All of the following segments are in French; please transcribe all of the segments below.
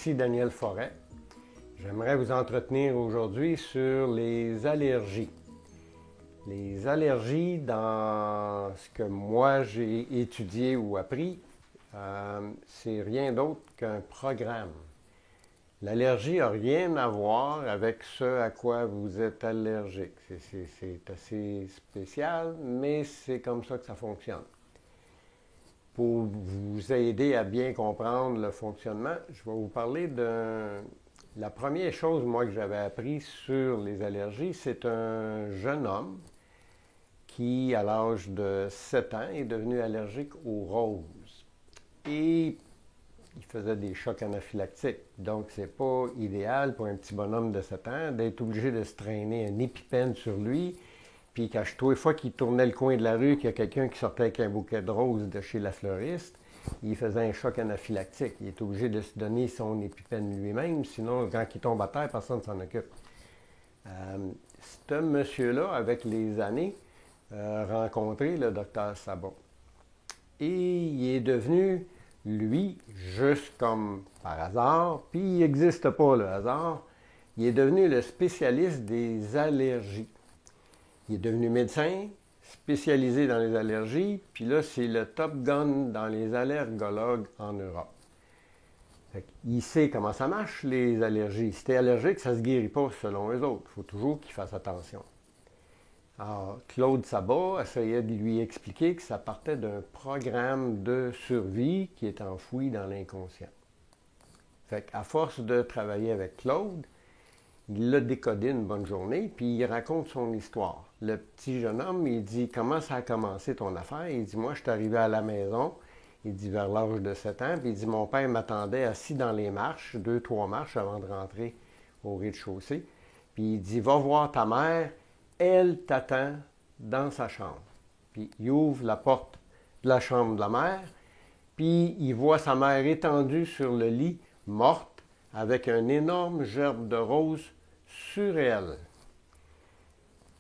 Ici Daniel Forêt. J'aimerais vous entretenir aujourd'hui sur les allergies. Les allergies, dans ce que moi j'ai étudié ou appris, c'est rien d'autre qu'un programme. L'allergie n'a rien à voir avec ce à quoi vous êtes allergique. C'est assez spécial, mais c'est comme ça que ça fonctionne. Pour vous aider à bien comprendre le fonctionnement, je vais vous parler de la première chose, moi, que j'avais appris sur les allergies. C'est un jeune homme qui, à l'âge de 7 ans, est devenu allergique aux roses. Et il faisait des chocs anaphylactiques. Donc, c'est pas idéal pour un petit bonhomme de 7 ans d'être obligé de se traîner un épipène sur lui. Puis, tous les fois qu'il tournait le coin de la rue, qu'il y a quelqu'un qui sortait avec un bouquet de roses de chez la fleuriste, il faisait un choc anaphylactique. Il est obligé de se donner son épipène lui-même, sinon, quand il tombe à terre, personne ne s'en occupe. Ce monsieur-là, avec les années, a rencontré le docteur Sabot. Et il est devenu, lui, juste comme par hasard, puis il n'existe pas le hasard, il est devenu le spécialiste des allergies. Il est devenu médecin, spécialisé dans les allergies, puis là, c'est le top gun dans les allergologues en Europe. Il sait comment ça marche, les allergies. Si tu es allergique, ça ne se guérit pas selon eux autres. Il faut toujours qu'il fasse attention. Alors, Claude Sabot essayait de lui expliquer que ça partait d'un programme de survie qui est enfoui dans l'inconscient. Fait qu'à force de travailler avec Claude, il l'a décodé une bonne journée, puis il raconte son histoire. Le petit jeune homme, il dit « Comment ça a commencé ton affaire? » Il dit « Moi, je suis arrivé à la maison. » Il dit vers l'âge de 7 ans, puis il dit « Mon père m'attendait assis dans les marches, 2-3 marches avant de rentrer au rez-de-chaussée. Puis il dit « Va voir ta mère, elle t'attend dans sa chambre. » Puis il ouvre la porte de la chambre de la mère, puis il voit sa mère étendue sur le lit, morte, avec un énorme gerbe de rose sur elle.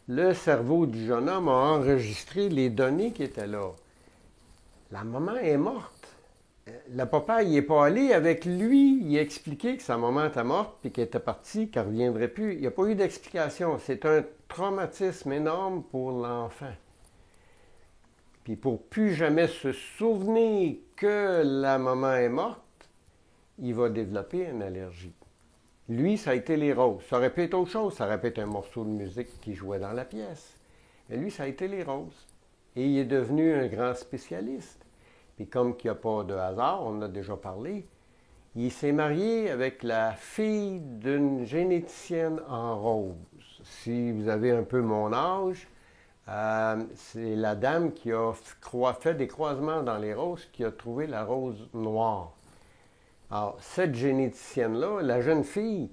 Le cerveau du jeune homme a enregistré les données qui étaient là. La maman est morte. Le papa, il n'est pas allé avec lui. Il a expliqué que sa maman était morte puis qu'elle était partie, qu'elle ne reviendrait plus. Il n'y a pas eu d'explication. C'est un traumatisme énorme pour l'enfant. Puis pour plus jamais se souvenir que la maman est morte, il va développer une allergie. Lui, ça a été les roses. Ça aurait pu être autre chose. Ça aurait pu être un morceau de musique qui jouait dans la pièce. Mais lui, ça a été les roses. Et il est devenu un grand spécialiste. Puis comme il n'y a pas de hasard, on en a déjà parlé, il s'est marié avec la fille d'une généticienne en rose. Si vous avez un peu mon âge, c'est la dame qui a fait des croisements dans les roses qui a trouvé la rose noire. Alors, cette généticienne-là, la jeune fille,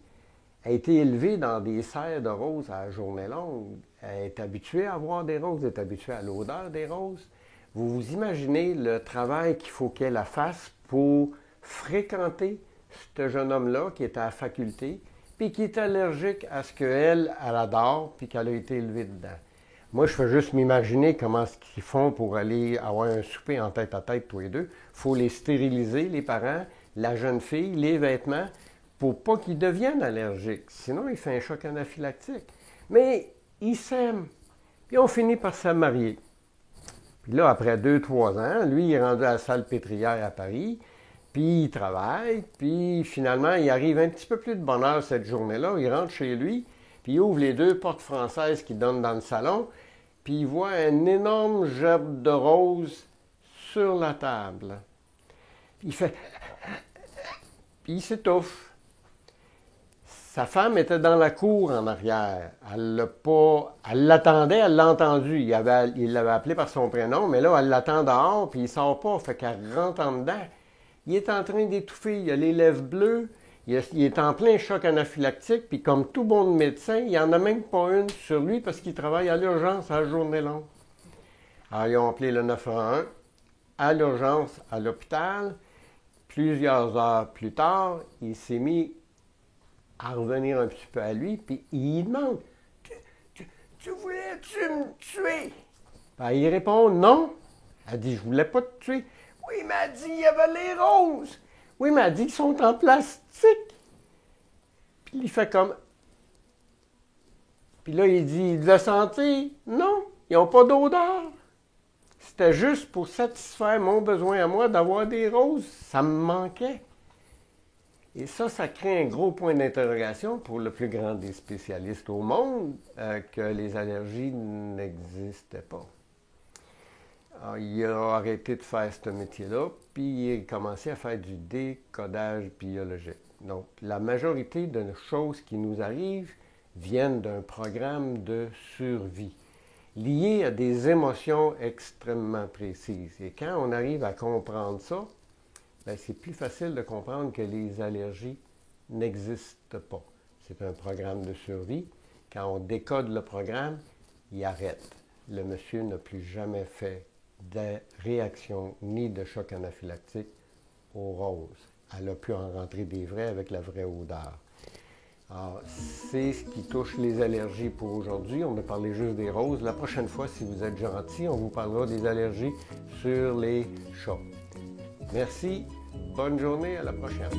a été élevée dans des serres de roses à la journée longue. Elle est habituée à voir des roses, elle est habituée à l'odeur des roses. Vous vous imaginez le travail qu'il faut qu'elle fasse pour fréquenter ce jeune homme-là qui est à la faculté, puis qui est allergique à ce qu'elle adore, puis qu'elle a été élevée dedans. Moi, je fais juste m'imaginer comment est-ce qu'ils font pour aller avoir un souper en tête à tête, tous les deux. Il faut les stériliser, les parents, la jeune fille, les vêtements, pour pas qu'ils deviennent allergiques. Sinon, il fait un choc anaphylactique. Mais ils s'aiment. Puis on finit par se marier. Puis là, après 2-3 ans, lui, il est rendu à la Salpêtrière à Paris, puis il travaille, puis finalement, il arrive un petit peu plus de bonheur cette journée-là. Il rentre chez lui, puis il ouvre les 2 portes françaises qui donnent dans le salon, puis il voit un énorme gerbe de roses sur la table. Il fait... Puis il s'étouffe. Sa femme était dans la cour en arrière. Elle l'attendait, elle l'a entendu. Il l'avait appelé par son prénom, mais là, elle l'attend dehors, puis il ne sort pas, fait qu'elle rentre en dedans. Il est en train d'étouffer, il a les lèvres bleues, il est en plein choc anaphylactique, puis comme tout bon médecin, il n'y en a même pas une sur lui parce qu'il travaille à l'urgence à la journée longue. Alors, ils ont appelé le 911 à l'urgence à l'hôpital. Plusieurs heures plus tard, il s'est mis à revenir un petit peu à lui, puis il demande « Tu voulais-tu me tuer? » Ben, il répond « Non. » Elle dit « Je voulais pas te tuer. »« Oui, il m'a dit il y avait les roses. »« Oui, mais elle dit qu'ils sont en plastique. Puis il fait comme... Puis là, il dit, de la santé? Non, ils n'ont pas d'odeur. C'était juste pour satisfaire mon besoin à moi d'avoir des roses. Ça me manquait. Et ça crée un gros point d'interrogation pour le plus grand des spécialistes au monde, que les allergies n'existaient pas. Alors, il a arrêté de faire ce métier-là, puis il a commencé à faire du décodage biologique. Donc, la majorité de choses qui nous arrivent viennent d'un programme de survie, lié à des émotions extrêmement précises. Et quand on arrive à comprendre ça, bien, c'est plus facile de comprendre que les allergies n'existent pas. C'est un programme de survie. Quand on décode le programme, il arrête. Le monsieur n'a plus jamais fait de réaction ni de choc anaphylactique aux roses. Elle a pu en rentrer des vrais avec la vraie odeur. Alors, c'est ce qui touche les allergies pour aujourd'hui. On a parlé juste des roses. La prochaine fois, si vous êtes gentil, on vous parlera des allergies sur les chats. Merci. Bonne journée. À la prochaine.